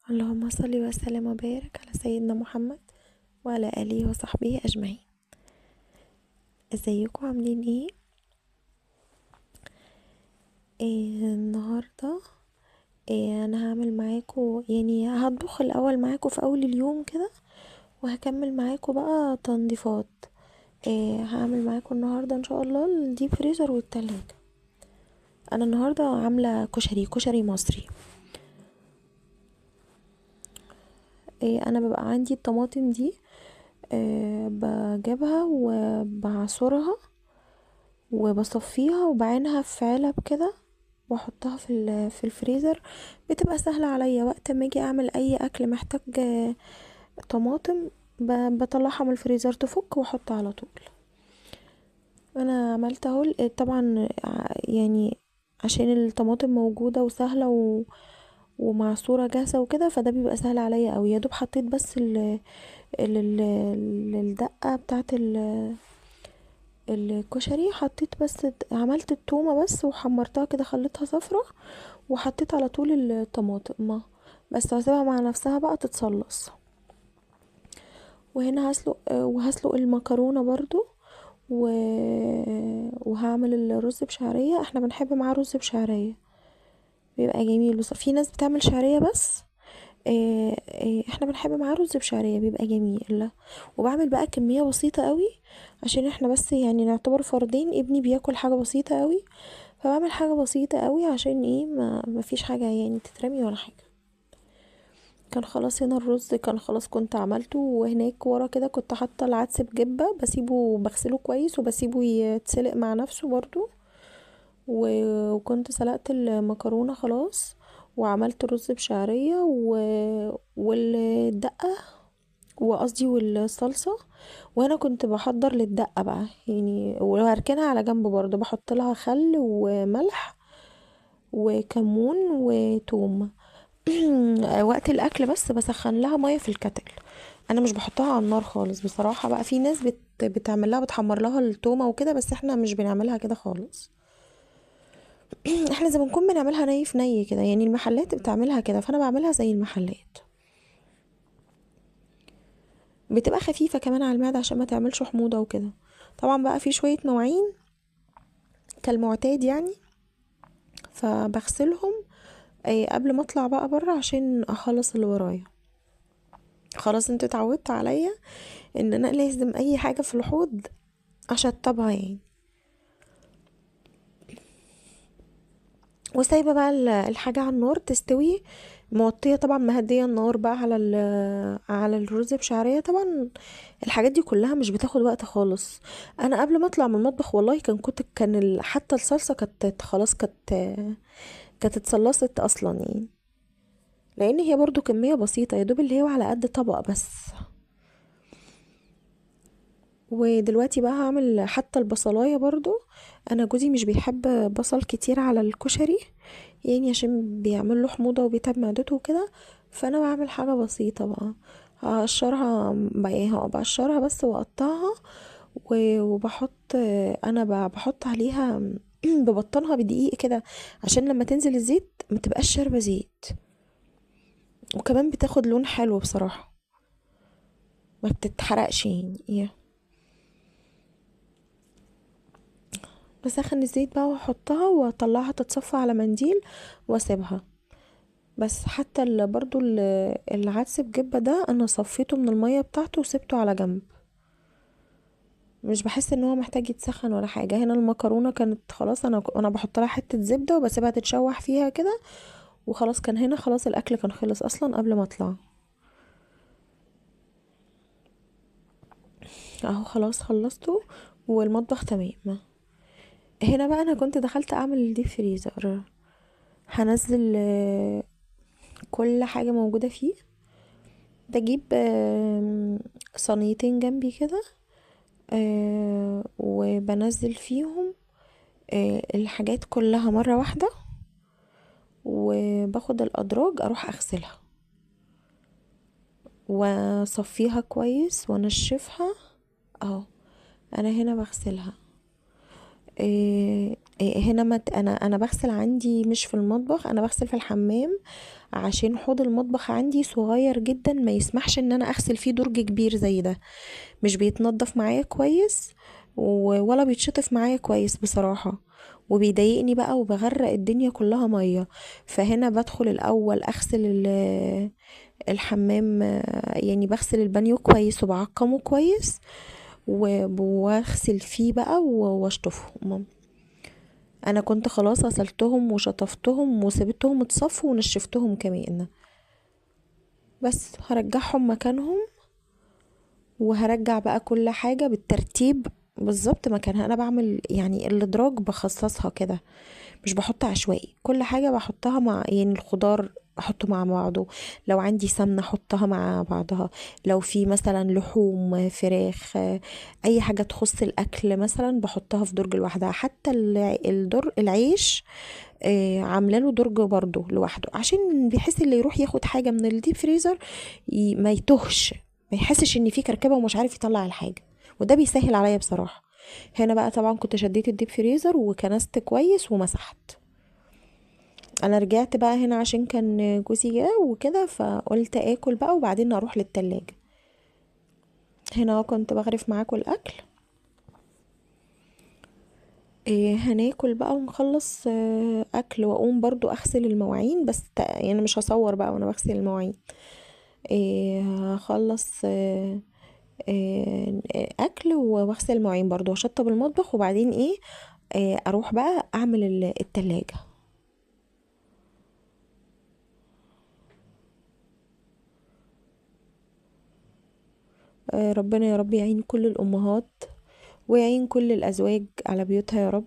اللهم صل وسلم وبارك على سيدنا محمد وعلى آله وصحبه أجمعين. ازيكم عاملين ايه؟ النهاردة انا هعمل معاكم، يعني هطبخ الاول معاكم في اول اليوم كده، وهكمل معاكم بقى تنظيفات. هعمل معاكم النهاردة ان شاء الله الديب فريزر والتلاجة. انا النهاردة عاملة كشري مصري. انا ببقى عندي الطماطم دي، بجيبها وبعصرها وبصفيها وبعينها في علب كده، واحطها في الفريزر. بتبقى سهله عليا وقت ما اجي اعمل اي اكل محتاج طماطم، بطلعها من الفريزر تفك واحطها على طول. انا عملت اهو طبعا، يعني عشان الطماطم موجوده وسهله ومعصوره جاهزه وكده، فده بيبقى سهل عليا قوي. يا دوب حطيت بس الدقه بتاعه الكشري، حطيت بس عملت التومة بس وحمرتها كده، خليتها صفرة، وحطيت على طول الطماطم بس، واسيبها مع نفسها بقى تتصلص. وهنا وهسلق المكرونة برضو، و... وهعمل الرز بشعرية. احنا بنحب معاه رز بشعرية، بيبقى جميل. بس في ناس بتعمل شعرية بس، احنا بنحب معاه رز بشعرية، بيبقى جميل. وبعمل بقى كمية بسيطة قوي، عشان احنا بس يعني نعتبر فردين، ابني بياكل حاجة بسيطة قوي، فبعمل حاجة بسيطة قوي عشان ايه ما فيش حاجة يعني تترمي ولا حاجة. كان خلاص هنا الرز كان خلاص كنت عملته، وهناك ورا كده كنت حاطة العدس بجبة، بسيبه بغسله كويس وبسيبه يتسلق مع نفسه برضو. وكنت سلقت المكرونة خلاص، وعملت رز بشعرية والدقة، وقصدي والصلصة. وانا كنت بحضر للدقة بقى يعني، وهركنها على جنب برضو، بحط لها خل وملح وكمون وتوم. وقت الاكل بس بسخن لها ميه في الكتل، انا مش بحطها على النار خالص بصراحه. بقى في ناس بتعمل لها، بتحمر لها التومه وكده، بس احنا مش بنعملها كده خالص. احنا زي ما بنكون بنعملها ني في ني كده، يعني المحلات بتعملها كده، فانا بعملها زي المحلات. بتبقى خفيفه كمان على المعده عشان ما تعملش حموضه وكده. طبعا بقى في شويه مواعين كالمعتاد يعني، فبغسلهم قبل ما اطلع بقى بره عشان اخلص اللي ورايا. خلاص انت اتعودت عليا ان انا لازم اي حاجه في الحوض اشطبها يعني. وسايبه بقى الحاجه على النار تستوي، موطيه طبعا، مهديه النار بقى على على الرز بشعريه طبعا. الحاجات دي كلها مش بتاخد وقت خالص. انا قبل ما اطلع من المطبخ والله كان حتى الصلصه كانت خلاص، كانت اتصلصت اصلا يعني، لان هي برضو كميه بسيطه، يا دوب اللي هو على قد طبق بس. ودلوقتي بقى هعمل حتى البصلايه برضو. انا جوزي مش بيحب بصل كتير على الكشري، يعني عشان بيعمل له حموضه وبيتعب معدته وكده. فانا بعمل حاجه بسيطه بقى، هقشرها بقى، يعني بقشرها بس واقطعها، وبحط، انا بحط عليها ببطنها بدقيق كده، عشان لما تنزل الزيت ما تبقاش شاربه زيت، وكمان بتاخد لون حلو بصراحه، ما بتتحرقش يعني. بسخن الزيت بقى واحطها واطلعها تتصفى على منديل واسيبها. بس حتى برضو العدس بجبة ده انا صفيته من المية بتاعته وسبته على جنب، مش بحس ان هو محتاج يتسخن ولا حاجة. هنا المكرونة كانت خلاص، انا بحط لها حتة زبدة وبسيبها تتشوح فيها كده، وخلاص كان هنا خلاص الاكل كان خلص اصلا قبل ما اطلع. اهو خلاص خلصته والمطبخ تمام. هنا بقى انا كنت دخلت اعمل الديب فريزر، هنزل كل حاجة موجودة فيه. بجيب صينيتين جنبي كده، وبنزل فيهم الحاجات كلها مرة واحدة، وباخد الأدراج أروح أغسلها وصفيها كويس وانشفها. اهو انا هنا بغسلها. هنا ما انا بغسل عندي مش في المطبخ، انا بغسل في الحمام، عشان حوض المطبخ عندي صغير جدا، ما يسمحش ان انا اغسل فيه درج كبير زي ده. مش بيتنضف معايا كويس ولا بيتشطف معايا كويس بصراحة، وبيضايقني بقى وبغرق الدنيا كلها مية. فهنا بدخل الاول اغسل الحمام، يعني بغسل البانيو كويس وبعقمه كويس، واغسل فيه بقى واشطفه. انا كنت خلاص غسلتهم وشطفتهم وسبتهم اتصفوا ونشفتهم كمان، بس هرجعهم مكانهم، وهرجع بقى كل حاجة بالترتيب بالظبط مكانها. انا بعمل يعني الادراج بخصصها كده، مش بحط عشوائي، كل حاجة بحطها مع يعني الخضار احطه مع بعضه، لو عندي سمنة احطها مع بعضها، لو في مثلا لحوم فراخ اي حاجة تخص الاكل مثلا بحطها في درج لوحدها. حتى العيش عامله له درج برضه لوحده، عشان بحيث اللي يروح ياخد حاجة من الديب فريزر ما يتوهش، ما يحسش ان في كركبة ومش عارف يطلع الحاجة، وده بيسهل عليا بصراحة. هنا بقى طبعا كنت شديت الديب فريزر وكنست كويس ومسحت. انا رجعت بقى هنا عشان كان جوزي جه وكده، فقلت اكل بقى وبعدين اروح للتلاجة. هنا كنت بغرف معاكم الاكل. هناكل بقى ونخلص اكل، واقوم برضو اغسل المواعين، بس يعني مش هصور بقى وانا بغسل المواعين. هخلص اكل واغسل المواعين برضو واشطب المطبخ، وبعدين ايه اروح بقى اعمل التلاجة. ربنا يا رب يعين كل الامهات، ويعين كل الازواج على بيوتها يا رب.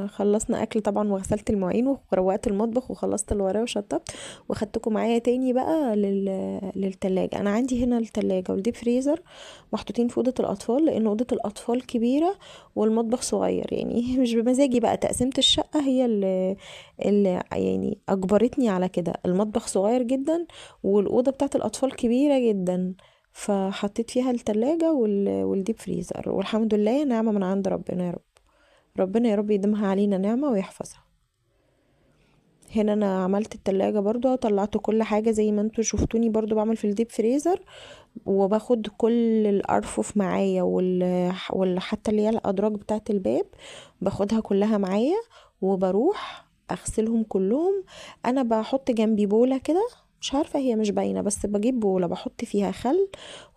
خلصنا اكل طبعا وغسلت المواعين وروقت المطبخ وخلصت اللي ورايا وشطبت، واخدتكم معايا تاني بقى للتلاجة. انا عندي هنا التلاجة والديب فريزر محطوطين في اوضة الاطفال، لان اوضة الاطفال كبيرة والمطبخ صغير، يعني مش بمزاجي بقى، تقسيمة الشقة هي اللي يعني اجبرتني على كده. المطبخ صغير جدا والاوضة بتاعت الاطفال كبيرة جدا، فحطيت فيها التلاجة والديب فريزر، والحمد لله نعمة من عند ربنا يا رب. ربنا يا رب يديمها علينا نعمة ويحفظها. هنا انا عملت التلاجة برضو، طلعت كل حاجة زي ما انتوا شفتوني برضو بعمل في الديب فريزر، وباخد كل الارفف معايا حتى اللي هي الادراج بتاعة الباب باخدها كلها معايا، وبروح اغسلهم كلهم. انا بحط جنبي بولة كده، مش عارفة هي مش باينة، بس بجيب بولة بحط فيها خل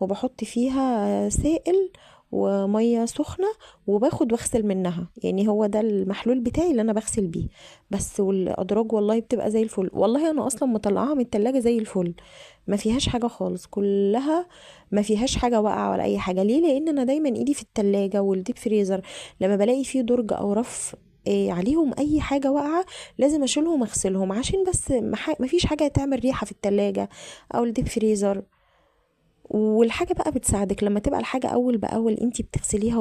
وبحط فيها سائل ومية سخنة، وباخد واغسل منها، يعني هو ده المحلول بتاعي اللي انا بغسل بيه بس. والادراج والله بتبقى زي الفل، والله انا اصلا مطلعاها من التلاجة زي الفل، ما فيهاش حاجة خالص كلها، ما فيهاش حاجة واقعة ولا اي حاجة. ليه؟ لان انا دايما ايدي في التلاجة والديب فريزر، لما بلاقي فيه درج او رف عليهم اي حاجة واقعة لازم اشيلهم اغسلهم، عشان بس ما فيش حاجة تعمل ريحة في التلاجة او الديب فريزر. والحاجة بقى بتساعدك لما تبقى الحاجة اول باول انتي بتغسليها